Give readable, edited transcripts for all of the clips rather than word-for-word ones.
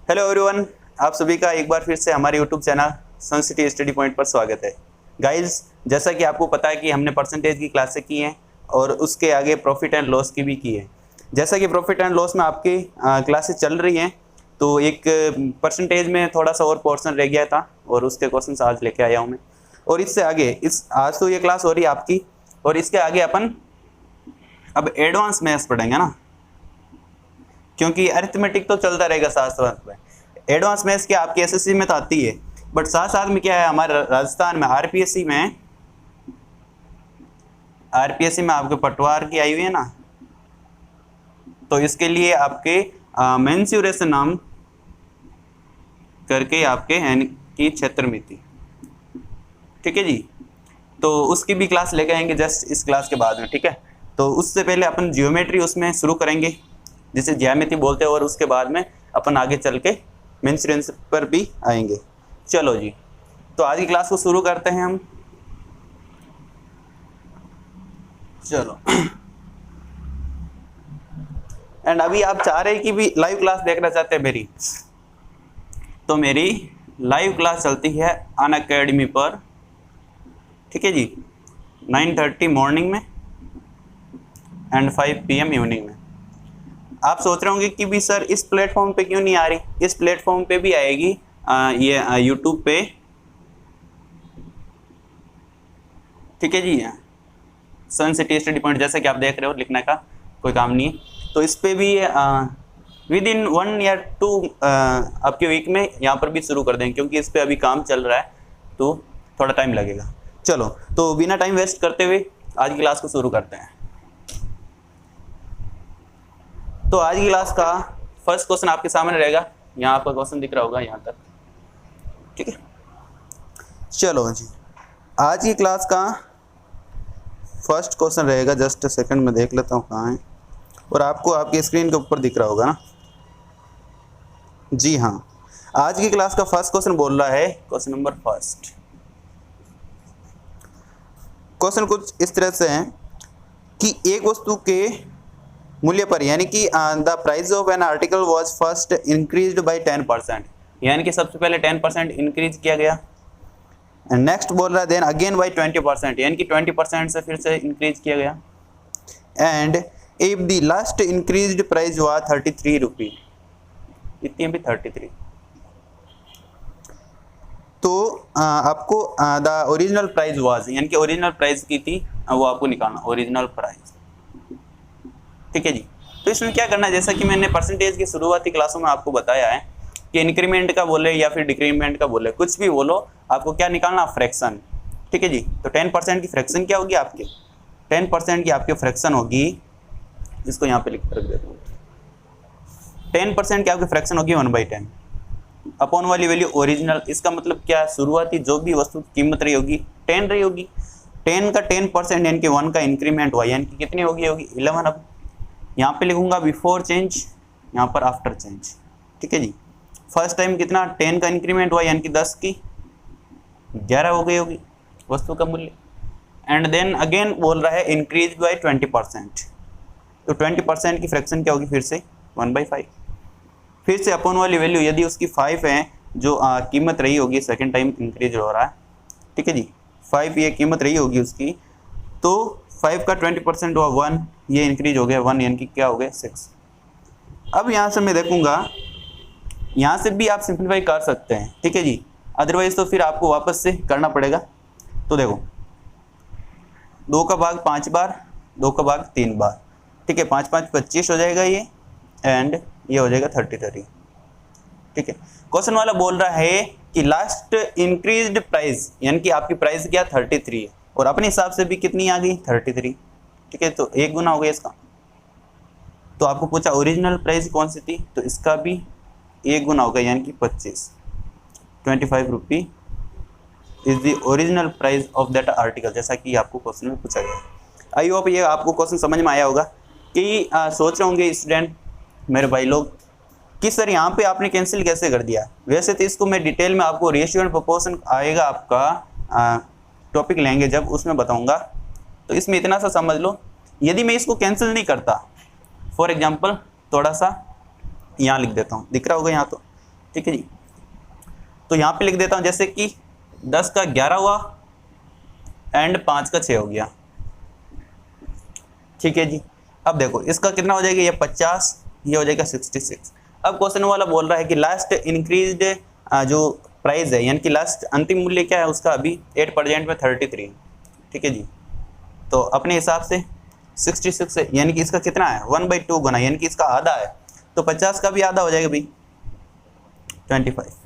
Hello everyone, आप सभी का एक बार फिर से हमारे यूट्यूब चैनल सन सिटी स्टडी पॉइंट पर स्वागत है। गाइस, जैसा कि आपको पता है कि हमने परसेंटेज की क्लासें की हैं और उसके आगे प्रॉफिट एंड लॉस की भी की है। जैसा कि प्रॉफिट एंड लॉस में आपकी क्लासेस चल रही हैं, तो एक परसेंटेज में थोड़ा सा और पोर्शन रह गया था और उसके क्वेश्चन आज लेके आया हूँ मैं। और इससे आगे आज तो ये क्लास हो रही है आपकी, और इसके आगे अपन अब एडवांस मैथ्स पढ़ेंगे ना, क्योंकि अरिथमेटिक तो चलता रहेगा साथ साथ में। एडवांस मैथ्स क्या आपकी एसएससी में तो आती है, बट साथ साथ में क्या है हमारे राजस्थान में आरपीएससी में आपके पटवार की आई हुई है ना, तो इसके लिए आपके मेंस्युरेशन नाम करके आपके हैं की क्षेत्र मिति, ठीक है जी। तो उसकी भी क्लास लेके आएंगे जस्ट इस क्लास के बाद में, ठीक है। तो उससे पहले अपन जियोमेट्री उसमें शुरू करेंगे जिसे ज्यामिति बोलते हैं, और उसके बाद में अपन आगे चल के मेंस्युरेशन पर भी आएंगे। चलो जी, तो आज की क्लास को शुरू करते हैं हम। चलो एंड अभी आप चाह रहे हैं कि भी लाइव क्लास देखना चाहते हैं मेरी, तो मेरी लाइव क्लास चलती है अनअकैडमी पर, ठीक है जी, 9:30 मॉर्निंग में एंड 5 PM इवनिंग में। आप सोच रहे होंगे कि भी सर इस प्लेटफॉर्म पे क्यों नहीं आ रही। इस प्लेटफॉर्म पे भी आएगी, ये यूट्यूब पे, ठीक है जी। सन सिटी स्टडी पॉइंट जैसा कि आप देख रहे हो, लिखने का कोई काम नहीं है। तो इस पे भी विद इन 1 या 2 आपके वीक में यहाँ पर भी शुरू कर देंगे, क्योंकि इस पे अभी काम चल रहा है तो थोड़ा टाइम लगेगा। चलो, तो बिना टाइम वेस्ट करते हुए आज की क्लास को शुरू करते हैं। तो आज की क्लास का फर्स्ट क्वेश्चन आपके सामने रहेगा, यहाँ आपका क्वेश्चन दिख रहा होगा यहाँ तक, ठीक है। चलो जी, आज की क्लास का फर्स्ट क्वेश्चन रहेगा, जस्ट सेकंड में देख लेता हूँ कहाँ है, और आपको आपकी स्क्रीन के ऊपर दिख रहा होगा ना। जी हाँ, आज की क्लास का फर्स्ट क्वेश्चन बोल रहा है, क्वेश्चन नंबर फर्स्ट। क्वेश्चन कुछ इस तरह से है कि एक वस्तु के मूल्य पर, यानी कि the price of an article was first increased by 10%, यानी कि सबसे पहले 10% इंक्रीज किया गया। एंड नेक्स्ट बोल रहा है देन अगेन बाय 20%, यानी कि 20% से फिर से इंक्रीज किया गया। And if the last increased price was 33 रुपी, इतनी भी 33, तो आपको द ओरिजिनल प्राइस वाज, यानी कि ओरिजिनल प्राइस की थी वो आपको निकालना, ओरिजिनल प्राइस, ठीक है जी। तो इसमें क्या करना है, जैसा कि मैंने परसेंटेज की शुरुआती क्लासों में आपको बताया है कि इंक्रीमेंट का बोले या फिर डिक्रीमेंट का बोले, कुछ भी बोलो, आपको क्या निकालना, फ्रैक्शन, ठीक है जी। तो 10% की फ्रैक्शन क्या होगी आपके, 10% की आपकी फ्रैक्शन होगी, इसको यहाँ पे लिख कर देता हूँ, 10% की आपकी फ्रैक्शन होगी 1/10 अपॉन वाली वैल्यू ओरिजिनल। इसका मतलब क्या, शुरुआती जो भी वस्तु की कीमत रही होगी 10 रही होगी, 10 का 10% यानी कि 1 का इंक्रीमेंट हुआ, यानी कि कितनी होगी 11। अब यहाँ पे लिखूंगा बिफोर चेंज, यहाँ पर आफ्टर चेंज, ठीक है जी। फर्स्ट टाइम कितना 10 का इंक्रीमेंट हुआ, यानी कि 10 की 11 हो गई होगी वस्तु का मूल्य। एंड देन अगेन बोल रहा है इंक्रीज बाय 20%, तो 20% की फ्रैक्शन क्या होगी, फिर से 1/5, फिर से अपॉन वाली वैल्यू यदि उसकी 5 है जो कीमत रही होगी, सेकेंड टाइम इंक्रीज हो रहा है, ठीक है जी, 5 ये कीमत रही होगी उसकी, तो 5 का 20% हुआ 1, ये इंक्रीज हो गया 1, यानी कि क्या हो गया 6। अब यहाँ से मैं देखूंगा, यहाँ से भी आप सिंप्लीफाई कर सकते हैं, ठीक है जी, अदरवाइज तो फिर आपको वापस से करना पड़ेगा। तो देखो 2 का भाग 5 बार, 2 का भाग 3 बार, ठीक है, 5 5 25 हो जाएगा ये, एंड ये हो जाएगा 33, ठीक है। क्वेश्चन वाला बोल रहा है कि लास्ट इंक्रीज्ड प्राइस, यानी कि आपकी प्राइस क्या 33 है, और अपने हिसाब से भी कितनी आ गई 33, ठीक है, तो 1 गुना हो गया इसका। तो आपको पूछा ओरिजिनल प्राइस कौन सी थी, तो इसका भी 1 गुना होगा, यानी कि 25, 25 रुपी is the original price of that article, जैसा कि आपको क्वेश्चन में पूछा गया। आई होप ये आपको क्वेश्चन समझ में आया होगा कि सोच रहे होंगे स्टूडेंट मेरे भाई लोग कि सर यहाँ पे आपने कैंसिल कैसे कर दिया। वैसे तो इसको मैं डिटेल में आपको रेशियो एंड प्रोपोर्शन आएगा आपका टॉपिक लेंगे जब, उसमें बताऊंगा। तो इसमें इतना सा समझ लो, यदि मैं इसको कैंसिल नहीं करता, फॉर एग्जांपल थोड़ा सा यहाँ लिख देता हूँ, दिख रहा होगा यहाँ, तो ठीक है जी। तो यहाँ पे लिख देता हूँ जैसे कि 10 का 11 हुआ एंड 5 का 6 हो गया, ठीक है जी। अब देखो इसका कितना हो जाएगा, ये 50, ये हो जाएगा 66। अब क्वेश्चन वाला बोल रहा है कि लास्ट इंक्रीज्ड जो प्राइस है यानी कि लास्ट अंतिम मूल्य क्या है उसका, अभी 8% में 33, ठीक है जी। तो अपने हिसाब से 66 है यानी कि इसका कितना है 1/2 गुना, यानी कि इसका आधा है, तो 50 का भी आधा हो जाएगा भाई 25।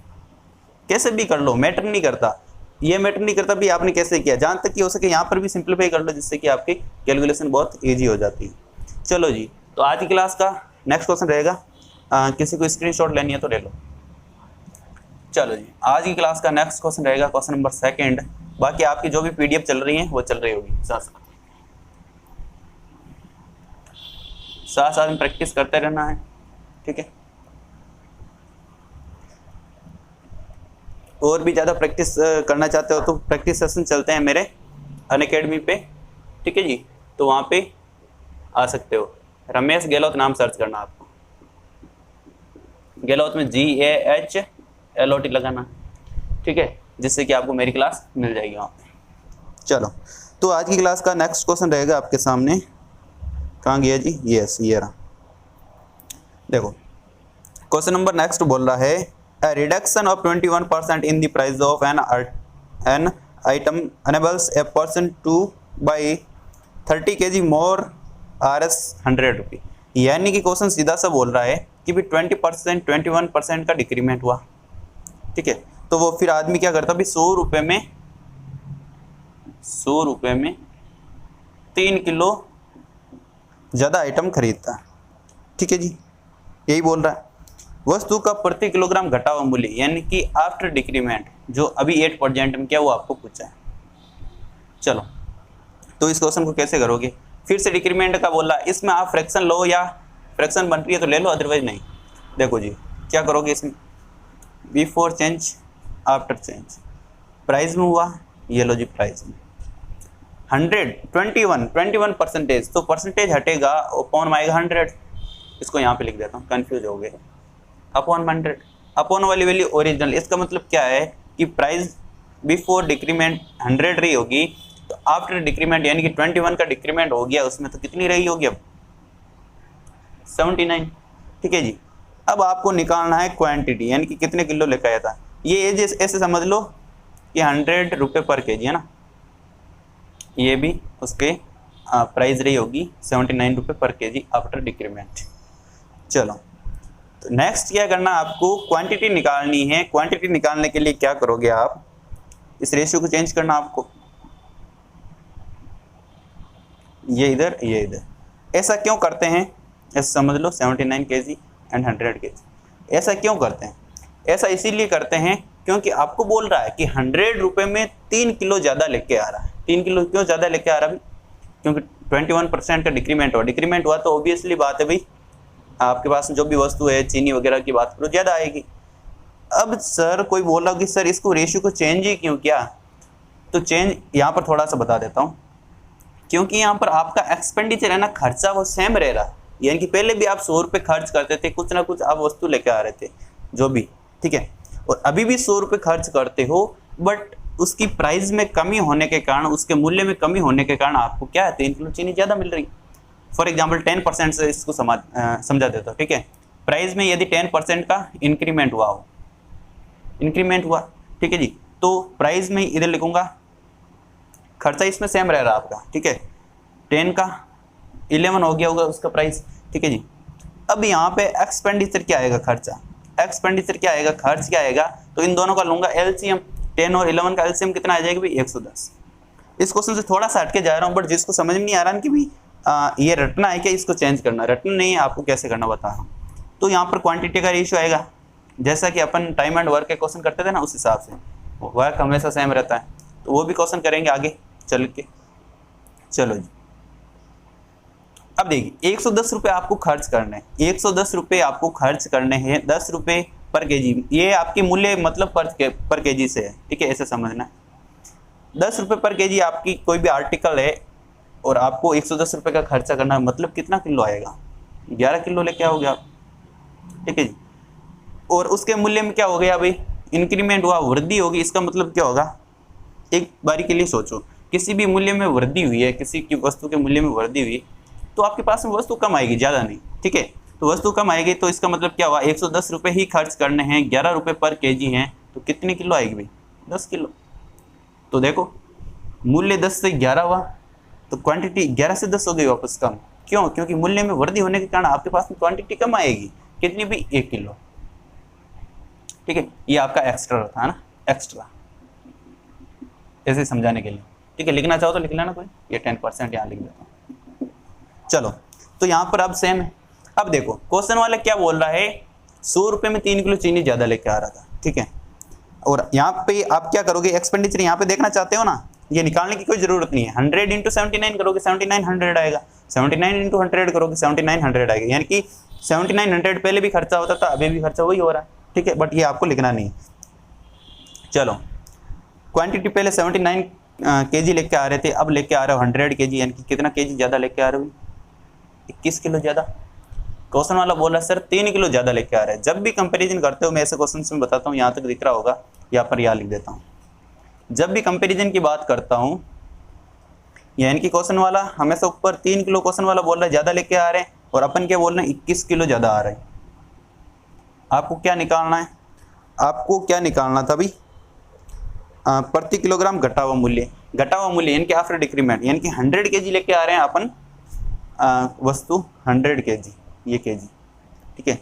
कैसे भी कर लो, मैटर नहीं करता, ये मैटर नहीं करता भी आपने कैसे किया, जहाँ तक कि हो सके यहाँ पर भी सिंपलीफाई कर लो जिससे कि आपकी कैलकुलेशन बहुत ईजी हो जाती है। चलो जी, तो आज की क्लास का नेक्स्ट क्वेश्चन रहेगा, किसी को स्क्रीनशॉट लेनी है तो ले लो। चलो जी, आज की क्लास का नेक्स्ट क्वेश्चन रहेगा क्वेश्चन नंबर 2। बाकी आपकी जो भी पीडीएफ चल रही है वो चल रही होगी, साथ साथ में प्रैक्टिस करते रहना है, ठीक है। और भी ज़्यादा प्रैक्टिस करना चाहते हो तो प्रैक्टिस सेशन चलते हैं मेरे अनअकैडमी पे, ठीक है जी। तो वहाँ पे आ सकते हो, रमेश गहलोत नाम सर्च करना आपको, गहलोत में GAHLOT लगाना, ठीक है, जिससे कि आपको मेरी क्लास मिल जाएगी वहाँ पे। चलो, तो आज की क्लास का नेक्स्ट क्वेश्चन रहेगा आपके सामने, कहाँ गया जी, यस ये रहा। देखो क्वेश्चन नंबर नेक्स्ट बोल रहा है, a reduction of 21% in the price of an item enables a person to buy 30 kg more Rs 100 रुपये। यानी कि क्वेश्चन सीधा सा बोल रहा है कि भी 20% 21% का डिक्रीमेंट हुआ, ठीक है। तो वो फिर आदमी क्या करता, भी 100 रुपये में 3 किलो ज़्यादा आइटम खरीदता, ठीक है जी, यही बोल रहा है। वस्तु का प्रति किलोग्राम घटा हुआ मूल्य यानी कि आफ्टर डिक्रीमेंट जो अभी 8% में क्या वो आपको पूछा है। चलो, तो इस क्वेश्चन को कैसे करोगे, फिर से डिक्रीमेंट का बोला, इसमें आप फ्रैक्शन लो या फ्रैक्शन बन रही है तो ले लो, अदरवाइज नहीं। देखो जी क्या करोगे, इसमें before change after change, price में हुआ, ये लो जी प्राइस में 21%, तो परसेंटेज हटेगा अपॉन में आएगा 100, इसको यहाँ पे लिख देता हूँ, कन्फ्यूज हो गए, अपॉन 100, अपॉन वाली वैल्यू ओरिजिनल। इसका मतलब क्या है कि प्राइस बिफोर डिक्रीमेंट 100 रही होगी, तो आफ्टर डिक्रीमेंट यानी कि 21 का डिक्रीमेंट हो गया, उसमें तो कितनी रही होगी अब 79, ठीक है जी। अब आपको निकालना है क्वांटिटी यानी कि कितने किलो लेकर आया था, ये ऐसे समझ लो कि 100 रुपये पर केजी है ना, ये भी उसके प्राइस रही होगी 79 रुपये पर केजी आफ्टर डिक्रीमेंट। चलो, तो नेक्स्ट क्या करना, आपको क्वांटिटी निकालनी है। क्वांटिटी निकालने के लिए क्या करोगे आप, इस रेशियो को चेंज करना आपको, ये इधर ये इधर। ऐसा क्यों करते हैं, ऐसा समझ लो 79 kg एंड 100 kg। ऐसा क्यों करते हैं, ऐसा इसीलिए करते हैं क्योंकि आपको बोल रहा है कि 100 रुपये में 3 किलो ज़्यादा लेके आ रहा है। 3 किलो क्यों ज़्यादा लेके आ रहा है, क्योंकि 21% का डिक्रीमेंट हुआ तो ऑब्वियसली बात है भाई, आपके पास जो भी वस्तु है चीनी वगैरह की बात करो ज़्यादा आएगी। अब सर कोई बोल रहा हो कि सर इसको रेशियो को चेंज ही क्यों किया, तो चेंज यहाँ पर थोड़ा सा बता देता हूँ, क्योंकि यहाँ पर आपका एक्सपेंडिचर है ना, खर्चा वो सेम रह रहा, यानी कि पहले भी आप 100 रुपये खर्च करते थे, कुछ ना कुछ आप वस्तु लेके आ रहे थे जो भी, ठीक है, और अभी भी 100 रुपये खर्च करते हो, बट उसकी प्राइस में कमी होने के कारण, उसके मूल्य में कमी होने के कारण आपको क्या है 3 किलो चीनी ज़्यादा मिल रही। फॉर एग्जाम्पल 10% से इसको समझा देता हूँ, ठीक है। प्राइस में यदि 10% का इंक्रीमेंट हुआ हो, इंक्रीमेंट हुआ, ठीक है जी, तो प्राइस में इधर लिखूंगा, खर्चा इसमें सेम रह रहा आपका, ठीक है, 10 का 11 हो गया होगा उसका प्राइस, ठीक है जी। अब यहाँ पे एक्सपेंडिचर क्या आएगा, खर्चा, एक्सपेंडिचर क्या आएगा, खर्च क्या आएगा, तो इन दोनों का लूंगा एलसीएम, 10 और 11 का एलसीएम कितना आ जाएगा भाई 110। इस क्वेश्चन से थोड़ा सा हटके जा रहा हूँ, बट जिसको समझ में नहीं आ रहा कि भाई ये रटना है क्या, इसको चेंज करना, रटना नहीं है, आपको कैसे करना बता रहा हूँ। तो यहाँ पर क्वांटिटी का रेशियो आएगा, जैसा कि अपन टाइम एंड वर्क के क्वेश्चन करते थे ना, उस हिसाब से वर्क हमेशा सेम रहता है, तो वो भी क्वेश्चन करेंगे आगे चल के। चलो जी, अब देखिए 110 रुपये आपको खर्च करने हैं, 110 रुपये आपको खर्च करने हैं 10 रुपये पर केजी, ये आपकी मूल्य मतलब पर केजी से है, ठीक है, ऐसे समझना है। 10 रुपये पर केजी आपकी कोई भी आर्टिकल है और आपको 110 रुपये का खर्चा करना है, मतलब कितना किलो आएगा, 11 किलो लेके आओगे आप, ठीक है जी। और उसके मूल्य में क्या हो गया भाई, इंक्रीमेंट हुआ, वृद्धि होगी। इसका मतलब क्या होगा, एक बारी के लिए सोचो, किसी भी मूल्य में वृद्धि हुई है, किसी की वस्तु के मूल्य में वृद्धि हुई, तो आपके पास में वस्तु कम आएगी, ज़्यादा नहीं, ठीक है। तो वस्तु कम आएगी तो इसका मतलब क्या हुआ, 110 रुपये ही खर्च करने हैं, 11 रुपये पर केजी हैं, तो कितने किलो आएगी भाई, 10 किलो। तो देखो मूल्य 10 से 11 हुआ, तो क्वांटिटी 11 से 10 हो गई वापस कम। क्यों, क्योंकि मूल्य में वृद्धि होने के कारण आपके पास में क्वांटिटी कम आएगी, कितनी भी, 1 किलो, ठीक है। ये आपका एक्स्ट्रा था ना, एक्स्ट्रा, ऐसे समझाने के लिए, ठीक है। लिखना चाहो तो लिख लेना कोई, ये 10% यहाँ लिख देता हूँ। चलो, तो यहाँ पर अब सेम है। अब देखो क्वेश्चन वाला क्या बोल रहा है, 100 रुपये में 3 किलो चीनी ज़्यादा लेके आ रहा था, ठीक है। और यहाँ पे आप क्या करोगे, एक्सपेंडिचर यहाँ पे देखना चाहते हो ना, ये निकालने की कोई जरूरत नहीं है। 100 इंटू 79 करोगे 7900 आएगा, 79 इंटू 100 करोगे 7900 आएगा, यानी कि 7900 पहले भी खर्चा होता था, अभी भी खर्चा वही हो रहा है, ठीक है। बट ये आपको लिखना नहीं। चलो, क्वांटिटी पहले 79 केजी लेके आ रहे थे, अब लेके आ रहे हो 100 केजी, यानी कि कितना केजी ज़्यादा लेके आ रहे हो, 21 किलो ज़्यादा। क्वेश्चन वाला बोल रहा है सर 3 किलो ज़्यादा लेके आ रहे हैं। जब भी कंपैरिजन करते हो, मैं ऐसे क्वेश्चन में बताता हूँ, यहाँ तक दिख रहा होगा, यहाँ पर यहाँ लिख देता हूँ। जब भी कंपैरिजन की बात करता हूँ, यानी कि क्वेश्चन वाला हमेशा ऊपर 3 किलो क्वेश्चन वाला बोल रहा है ज़्यादा लेके आ रहे हैं, और अपन क्या बोल रहे हैं, 21 किलो ज़्यादा आ रहे हैं। आपको क्या निकालना है, आपको क्या निकालना था भाई, प्रति किलोग्राम घटा हुआ मूल्य, घटा हुआ मूल्य यानी कि आफ्टर डिक्रीमेंट, यानी कि 100 केजी लेके आ रहे हैं अपन वस्तु 100 केजी, ये केजी, ठीक है।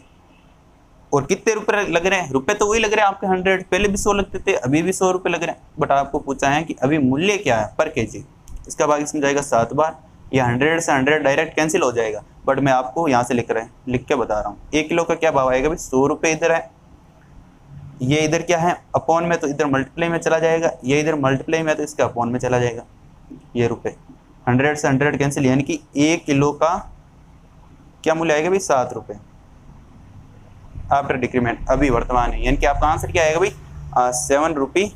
और कितने रुपए लग रहे हैं, रुपए तो वही लग रहे हैं आपके 100, पहले भी 100 लगते थे, अभी भी 100 रुपये लग रहे हैं। बट आपको पूछा है कि अभी मूल्य क्या है पर केजी, इसका भाग इसमें जाएगा 7 बार, या 100 से 100 डायरेक्ट कैंसिल हो जाएगा। बट मैं आपको यहाँ से लिख के बता रहा हूँ। 1 किलो का क्या भाव आएगा भाई, 100 रुपये इधर है, ये इधर क्या है अपॉन में, तो इधर मल्टीप्लाई में चला जाएगा, ये इधर मल्टीप्लाई में, तो इसके अपॉन में चला जाएगा, ये रुपये। 100 से 100 कैंसिल, यानी कि 1 किलो का क्या मूल्य आएगा भाई, 7 रुपये आफ्टर डिक्रीमेंट, अभी वर्तमान है। यानी कि आपका आंसर क्या आएगा भाई, 7 रुपये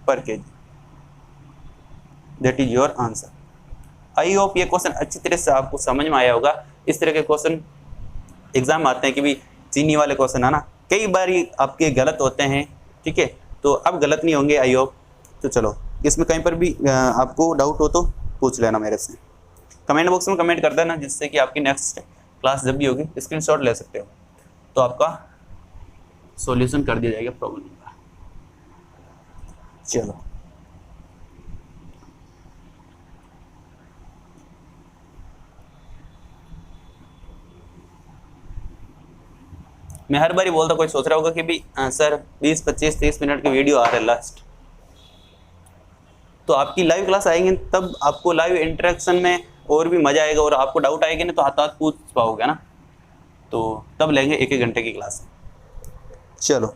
पर KG, that is your answer. I hope ये क्वेश्चन अच्छी तरह से आपको समझ में आया होगा। इस तरह के क्वेश्चन एग्जाम आते हैं कि भाई चीनी वाले क्वेश्चन है ना, कई बार आपके गलत होते हैं, ठीक है। तो अब गलत नहीं होंगे आई होप। तो चलो, इसमें कहीं पर भी आपको डाउट हो तो पूछ लेना मेरे से, कमेंट बॉक्स में कमेंट कर देना, जिससे कि आपकी नेक्स्ट क्लास जब भी होगी स्क्रीनशॉट ले सकते हो, तो आपका सॉल्यूशन कर दिया जाएगा प्रॉब्लम का। चलो, मैं हर बार ही बोलता, कोई सोच रहा होगा कि भाई सर 20, 25, 30 मिनट की वीडियो आ रहा है लास्ट, तो आपकी लाइव क्लास आएंगे तब आपको लाइव इंटरेक्शन में और भी मजा आएगा, और आपको डाउट आएगा नहीं तो हाथ हाथ पूछ पाओगे ना, तो तब लेंगे 1-1 घंटे की क्लास। चलो,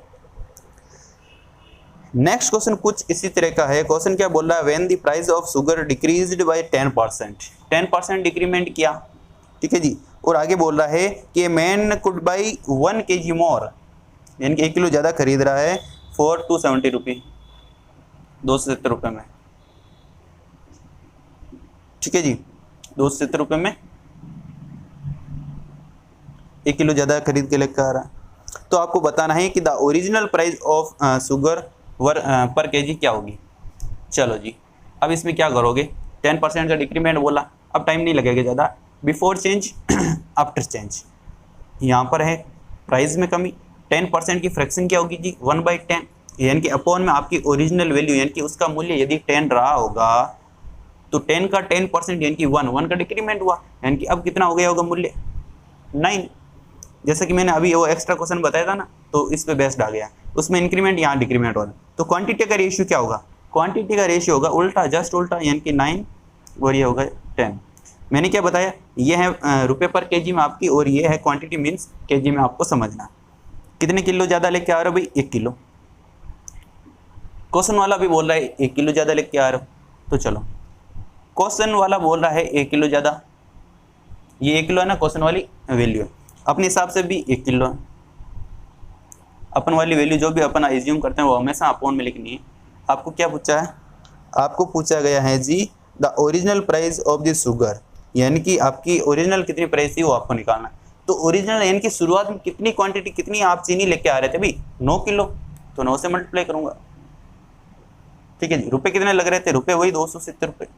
नेक्स्ट क्वेश्चन कुछ इसी तरह का है। क्वेश्चन क्या बोल रहा है, when the price of sugar decreased bye 10%, 10% decrement किया, ठीक है जी। और आगे बोल रहा है कि मैन कुड बाई 1 kg मोर, यानी कि 1 किलो ज़्यादा खरीद रहा है, फॉर 270 रुपये, 270 रुपये में, ठीक है जी। 270 रुपये में 1 किलो ज़्यादा खरीद के लेकर आ रहा है। तो आपको बताना है कि the original price of sugar पर केजी क्या होगी। चलो जी, अब इसमें क्या करोगे, 10% का डिक्रीमेंट बोला, अब टाइम नहीं लगेगा ज़्यादा, बिफोर चेंज आफ्टर चेंज, यहाँ पर है प्राइस में कमी, 10% की फ्रैक्शन क्या होगी जी, 1/10, यानी कि अपॉन में आपकी ओरिजिनल वैल्यू, यानी कि उसका मूल्य यदि 10 रहा होगा तो 10 का 10% यानी कि 1 का डिक्रीमेंट हुआ, यानी कि अब कितना हो गया होगा मूल्य, 9। जैसा कि मैंने अभी वो एक्स्ट्रा क्वेश्चन बताया था ना, तो इस पे बेस्ड आ गया, उसमें इंक्रीमेंट यहाँ डिक्रीमेंट हो रहा है। तो क्वांटिटी का रेशियो क्या होगा, क्वांटिटी का रेशियो होगा उल्टा, जस्ट उल्टा, यानी कि 9 और ये होगा 10। मैंने क्या बताया, ये है रुपये पर केजी में आपकी, और ये है क्वांटिटी मीन्स केजी में आपको समझना। कितने किलो ज़्यादा लेके आ रहे हो भाई, 1 किलो। क्वेश्चन वाला भी बोल रहा है 1 किलो ज़्यादा लेके आ रहे हो, तो चलो क्वेश्चन वाला बोल रहा है 1 किलो ज़्यादा, ये 1 किलो है ना, क्वेश्चन वाली वैल्यू है, अपने हिसाब से भी 1 किलो है। अपन वाली वैल्यू जो भी अपन एज्यूम करते हैं वो हमेशा अपॉन में लिखनी है। आपको क्या पूछा है, आपको पूछा गया है जी the original price of this sugar, यानी कि आपकी ओरिजिनल कितनी प्राइस थी वो आपको निकालना है। तो ओरिजिनल यानी कि शुरुआत में कितनी क्वांटिटी, कितनी आप चीनी लेके आ रहे थे भाई, 9 किलो, तो 9 से मल्टीप्लाई करूंगा। ठीक है जी, रुपए कितने लग रहे थे, रुपए वही 270 रुपये।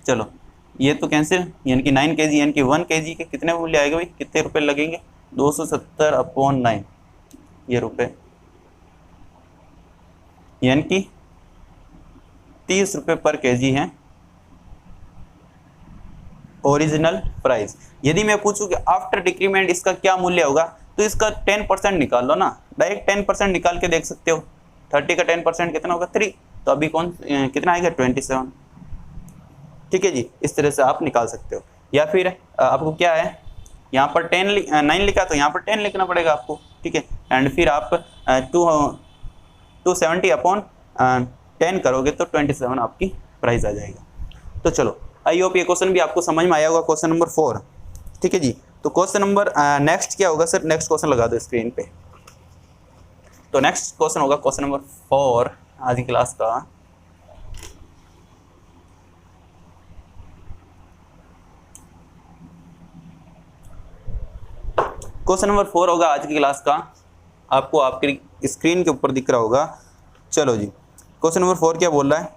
चलो ये तो कैंसिल, यानी कि 9 kg यानी कि 1 kg के कितने मूल्य आएगा भाई, कितने रुपए लगेंगे, 270/9 ये रुपए, यानी कि 30 रुपये पर केजी है ओरिजिनल प्राइस। यदि मैं पूछूं कि आफ्टर डिक्रीमेंट इसका क्या मूल्य होगा, तो इसका 10% निकाल लो ना, डायरेक्ट 10% निकाल के देख सकते हो। 30 का 10% कितना होगा, 3, तो अभी कितना आएगा, 27। ठीक है जी, इस तरह से आप निकाल सकते हो। या फिर आपको क्या है, यहाँ पर 9 लिखा तो यहाँ पर 10 लिखना पड़ेगा आपको। ठीक है, एंड फिर आप 270/10 करोगे तो 27 आपकी प्राइस आ जाएगा। तो चलो, आई होप ये क्वेश्चन भी आपको समझ में आया होगा, क्वेश्चन नंबर 4। ठीक है जी, तो क्वेश्चन नंबर नेक्स्ट क्या होगा सर, नेक्स्ट क्वेश्चन लगा दो स्क्रीन पे। तो नेक्स्ट क्वेश्चन होगा क्वेश्चन नंबर 4 आज की क्लास का। क्वेश्चन नंबर 4 होगा आज की क्लास का, आपको आपकी स्क्रीन के ऊपर दिख रहा होगा। चलो जी, क्वेश्चन नंबर 4 क्या बोल रहा है,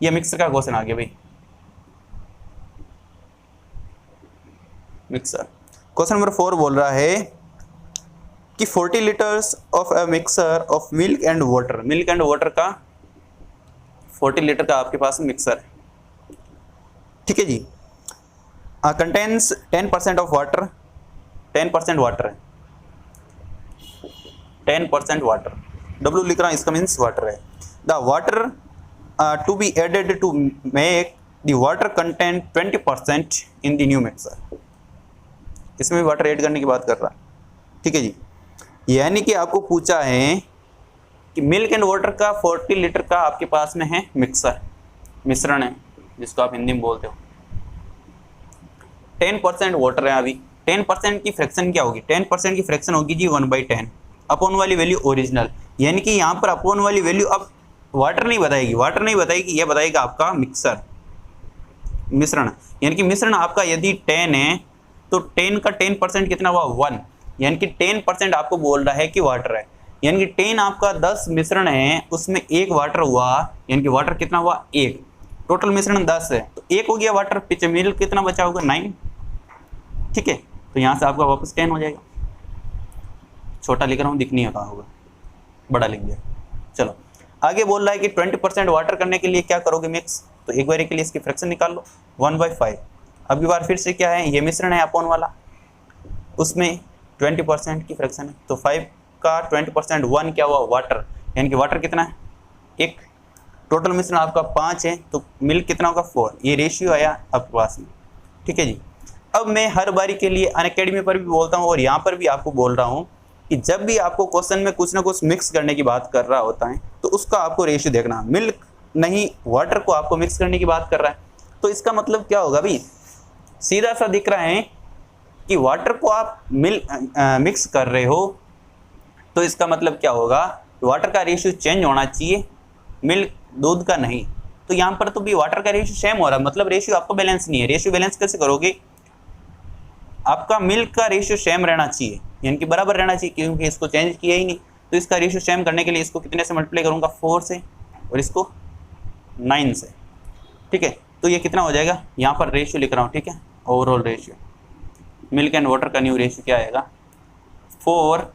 ये मिक्सर का क्वेश्चन आ गया भाई, मिक्सर। क्वेश्चन नंबर 4 बोल रहा है कि 40 litres of a mixer of milk and water, milk and water का 40 लीटर का आपके पास मिक्सर है। ठीक है जी, कंटेन्स 10% ऑफ वाटर, 10% वाटर है, 10% वाटर, W लिख रहा हूँ, इसका मीन्स वाटर है। The water to be added to make the water content 20% in the new mixer. इसमें भी वाटर ऐड करने की बात कर रहा है। ठीक है जी, यानी कि आपको पूछा है कि मिल्क एंड वाटर का 40 लीटर का आपके पास में है मिक्सर, मिश्रण है जिसको आप हिंदी में बोलते हो। 10% वाटर है, अभी 10% की फ्रैक्शन क्या होगी, 10% की फ्रैक्शन होगी जी 1/10, अपॉन वाली वैल्यू ओरिजिनल, यानी कि यहाँ पर अपॉन वाली वैल्यू अब वाटर नहीं बताएगी, वाटर नहीं बताएगी, ये बताएगा आपका मिक्सर, मिश्रण। यानी कि मिश्रण आपका यदि 10 है तो 10 का 10% कितना हुआ, 1, यानी कि 10% आपको बोल रहा है कि वाटर है। यानी कि 10 आपका 10 मिश्रण है, उसमें 1 वाटर हुआ, यानी कि वाटर कितना हुआ, 1, टोटल मिश्रण 10 है तो 1 हो गया वाटर, पीछे मिल्क कितना बचा होगा, 9। ठीक है, तो यहाँ से आपका वापस 10 हो जाएगा। छोटा लिख रहा हूँ, दिख नहीं होगा, बड़ा लिख दिया। चलो आगे बोल रहा है कि 20% वाटर करने के लिए क्या करोगे मिक्स, तो एक बार के लिए इसकी फ्रैक्शन निकाल लो, 1/5। अभी बार फिर से क्या है, ये मिश्रण है अपॉन वाला, उसमें 20% की फ्रैक्शन है, तो 5 का 20% 1 क्या हुआ, वाटर, यानी कि वाटर कितना है, 1, टोटल मिश्रण आपका 5 है तो मिल्क कितना होगा, 4, ये रेशियो आया आपके पास में। ठीक है जी, अब मैं हर बारी के लिए अनअकैडमी पर भी बोलता हूँ और यहाँ पर भी आपको बोल रहा हूँ कि जब भी आपको क्वेश्चन में कुछ ना कुछ मिक्स करने की बात कर रहा होता है तो उसका आपको रेशियो देखना, मिल्क नहीं वाटर को आपको मिक्स करने की बात कर रहा है, तो इसका मतलब क्या होगा भाई, सीधा सा दिख रहा है कि वाटर को आप मिक्स कर रहे हो, तो इसका मतलब क्या होगा, वाटर का रेशियो चेंज होना चाहिए, मिल्क दूध का नहीं। तो यहाँ पर तो भी वाटर का रेशियो सेम हो रहा है, मतलब रेशियो आपको बैलेंस नहीं है। रेशियो बैलेंस कैसे करोगे, आपका मिल्क का रेशियो सेम रहना चाहिए, यानी कि बराबर रहना चाहिए, क्योंकि इसको चेंज किया ही नहीं। तो इसका रेशियो सेम करने के लिए इसको कितने से मल्टीप्लाई करूँगा, 4 से, और इसको 9 से। ठीक है, तो ये कितना हो जाएगा, यहाँ पर रेशियो लिख रहा हूँ। ठीक है, overall ratio milk and water का न्यू रेशियो क्या आएगा, 4,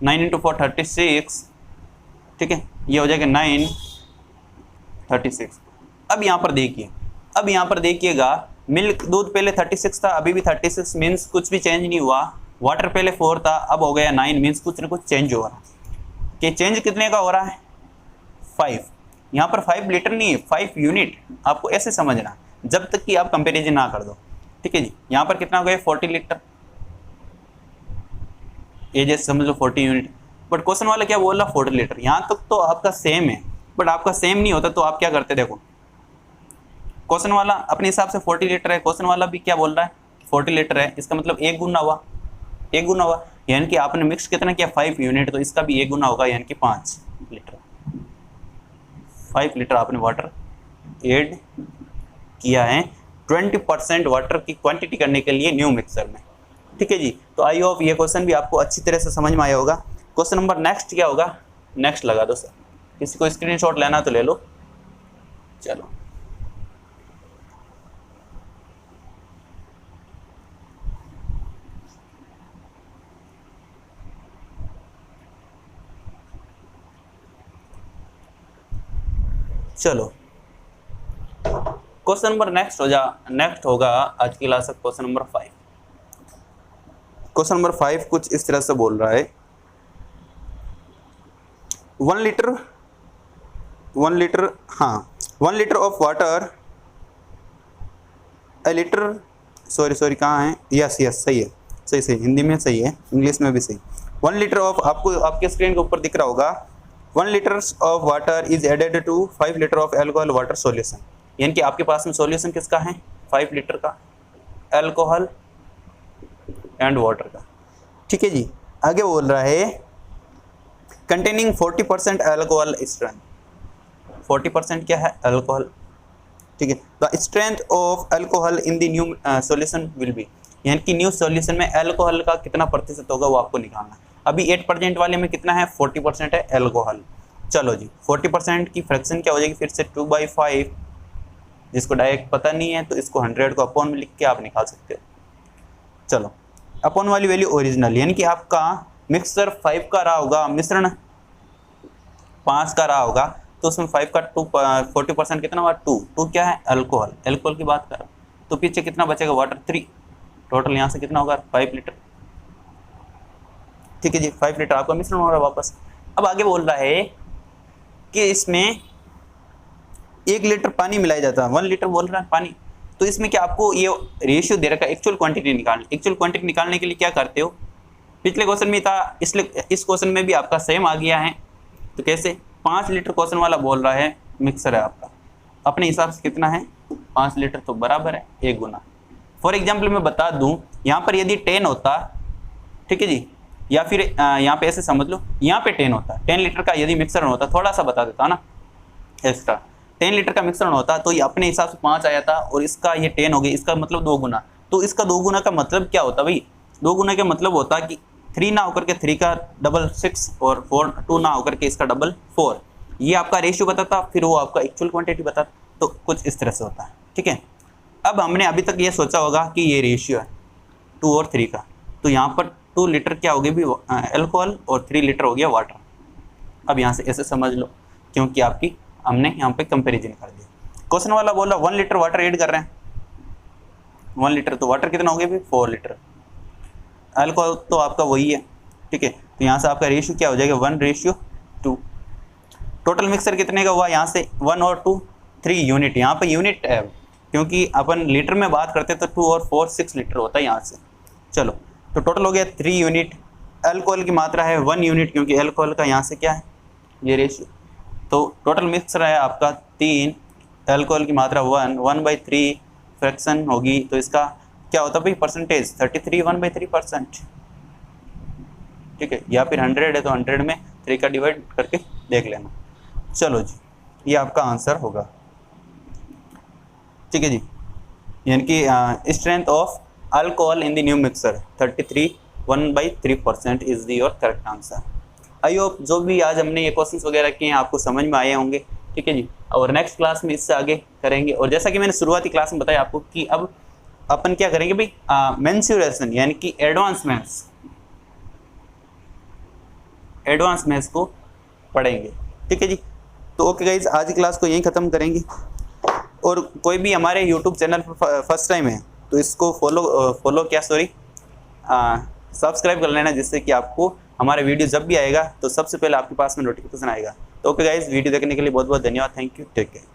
9 × 4 36। ठीक है, ये हो जाएगा 9 36। अब यहाँ पर देखिएगा, मिल्क दूध पहले 36 था, अभी भी 36, मीन्स कुछ भी चेंज नहीं हुआ। वाटर पहले 4 था, अब हो गया 9, मीन्स कुछ ना कुछ चेंज हो रहा है। कि चेंज कितने का हो रहा है, 5। यहाँ पर 5 लीटर नहीं है, 5 यूनिट, आपको ऐसे समझना जब तक कि आप कंपेरिजन ना कर दो। ठीक है जी, यहाँ पर कितना हो गया, 40 लीटर, ये जैसे समझ लो 40 यूनिट, बट क्वेश्चन वाला क्या बोल रहा, 40 लीटर। यहाँ तक तो आपका सेम है, बट आपका सेम नहीं होता तो आप क्या करते, देखो क्वेश्चन वाला अपने हिसाब से 40 लीटर है, क्वेश्चन वाला भी क्या बोल रहा है, 40 लीटर है, इसका मतलब 1 गुना हुआ, 1 गुना हुआ, यानी कि आपने मिक्स कितना किया, 5 यूनिट, तो इसका भी 1 गुना होगा, यानी कि 5 लीटर, 5 लीटर आपने वाटर ऐड किया है। 20% वाटर की क्वांटिटी करने के लिए न्यू मिक्सर में। ठीक है जी, तो आई होप ये क्वेश्चन भी आपको अच्छी तरह से समझ में आया होगा। क्वेश्चन नंबर नेक्स्ट क्या होगा, नेक्स्ट लगा दो सर, किसी को स्क्रीनशॉट लेना तो ले लो। चलो चलो क्वेश्चन नंबर नेक्स्ट होगा आज की क्लास का क्वेश्चन नंबर 5। क्वेश्चन नंबर 5 कुछ इस तरह से बोल रहा है, 1 litre of water, A litre, sorry कहाँ है, यस सही है, सही हिंदी में सही है, इंग्लिश में भी सही। 1 लीटर ऑफ, आपको आपके स्क्रीन के ऊपर दिख रहा होगा, 1 litre of water is added to 5 litre of alcohol water solution, यानी कि आपके पास में सॉल्यूशन किसका है, 5 लीटर का एल्कोहल एंड वाटर का। ठीक है जी, आगे बोल रहा है कंटेनिंग 40% एल्कोहल स्ट्रेंथ, 40% क्या है, एल्कोहल। ठीक है, the strength of alcohol in the new solution will be, यानी कि न्यू सॉल्यूशन में एल्कोहल का कितना प्रतिशत होगा वो आपको निकालना है। अभी 8% वाले में कितना है, 40% है एल्कोहल। चलो जी, 40% की फ्रैक्शन क्या हो जाएगी, फिर से 2/5, जिसको डायरेक्ट पता नहीं है तो इसको 100 को अपॉन में लिख के आप निकाल सकते हो। चलो, अपॉन वाली वैल्यू ओरिजिनल, यानी कि आपका मिक्सचर 5 का रहा होगा, मिश्रण 5 का रहा होगा, तो उसमें 5 का 40% कितना हुआ, 2 क्या है, एल्कोहल की बात कर, तो पीछे कितना बचेगा, वाटर 3, टोटल यहाँ से कितना होगा, 5 लीटर। ठीक है जी, 5 लीटर आपका मिश्रण हो रहा है वापस। अब आगे बोल रहा है कि इसमें 1 लीटर पानी मिलाया जाता है, 1 लीटर बोल रहा है पानी, तो इसमें क्या आपको ये रेशियो दे रखा है, एक्चुअल क्वांटिटी निकालने के लिए क्या करते हो, पिछले क्वेश्चन में था, इसलिए इस क्वेश्चन में भी आपका सेम आ गया है। तो कैसे, 5 लीटर क्वेश्चन वाला बोल रहा है मिक्सर है आपका, अपने हिसाब से कितना है, 5 लीटर, तो बराबर है 1 गुना। फॉर एग्जाम्पल मैं बता दूं, यहाँ पर यदि 10 होता, ठीक है जी, या फिर यहाँ पे ऐसे समझ लो, यहाँ पे 10 होता, 10 लीटर का यदि मिक्सर होता, थोड़ा सा बता देता ना एक्स्ट्रा, 10 लीटर का मिक्सर होता तो ये अपने हिसाब से 5 आया था, और इसका ये 10 हो गया, इसका मतलब 2 गुना। तो इसका 2 गुना का मतलब क्या होता भाई, 2 गुना का मतलब होता कि 3 ना होकर के 3 का डबल 6, और 2 ना होकर के इसका डबल 4, ये आपका रेशियो बताता, फिर वो आपका एक्चुअल क्वांटिटी बताता। तो कुछ इस तरह से होता है। ठीक है, अब हमने अभी तक ये सोचा होगा कि ये रेशियो है 2 और 3 का, तो यहाँ पर 2 लीटर क्या हो गया भी एल्कोहल, और 3 लीटर हो गया वाटर। अब यहाँ से ऐसे समझ लो, क्योंकि आपकी हमने यहाँ पे कंपैरिजन कर दिया। क्वेश्चन वाला बोला 1 लीटर वाटर ऐड कर रहे हैं, 1 लीटर, तो वाटर कितना हो गया भी 4 लीटर, अल्कोहल तो आपका वही है। ठीक है, तो यहाँ से आपका रेशियो क्या हो जाएगा, 1:2। टोटल मिक्सर कितने का हुआ, यहाँ से 1 और 2 3 यूनिट, यहाँ पे यूनिट है क्योंकि अपन लीटर में बात करते तो 2 और 4 6 लीटर होता है यहाँ से। चलो, तो टोटल हो गया 3 यूनिट। अल्कोहल की मात्रा है 1 यूनिट, क्योंकि अल्कोहल का यहाँ से क्या है ये रेशियो, तो टोटल मिक्सर है आपका 3, अल्कोहल की मात्रा 1/3 फ्रैक्शन होगी, तो इसका क्या होता है भाई परसेंटेज 33, 1/3%। ठीक है, या फिर 100 है तो 100 में 3 का डिवाइड करके देख लेना। चलो जी, ये आपका आंसर होगा। ठीक है जी, यानी कि strength of alcohol in the new mixer 33, 1/3% is the your correct answer. I hope जो भी आज हमने ये क्वेश्चंस वगैरह किए हैं आपको समझ में आए होंगे। ठीक है जी, और नेक्स्ट क्लास में इससे आगे करेंगे। और जैसा कि मैंने शुरुआती क्लास में बताया आपको कि अब अपन क्या करेंगे भाई, मेंसुरेशन यानी कि एडवांस मैथ्स को पढ़ेंगे। ठीक है जी, तो ओके गाइज, आज की क्लास को यहीं ख़त्म करेंगे। और कोई भी हमारे यूट्यूब चैनल पर फर्स्ट टाइम है तो इसको सब्सक्राइब कर लेना, जिससे कि आपको हमारा वीडियो जब भी आएगा तो सबसे पहले आपके पास में नोटिफिकेशन आएगा। तो ओके गाइज, वीडियो देखने के लिए बहुत बहुत धन्यवाद। Thank you, take care.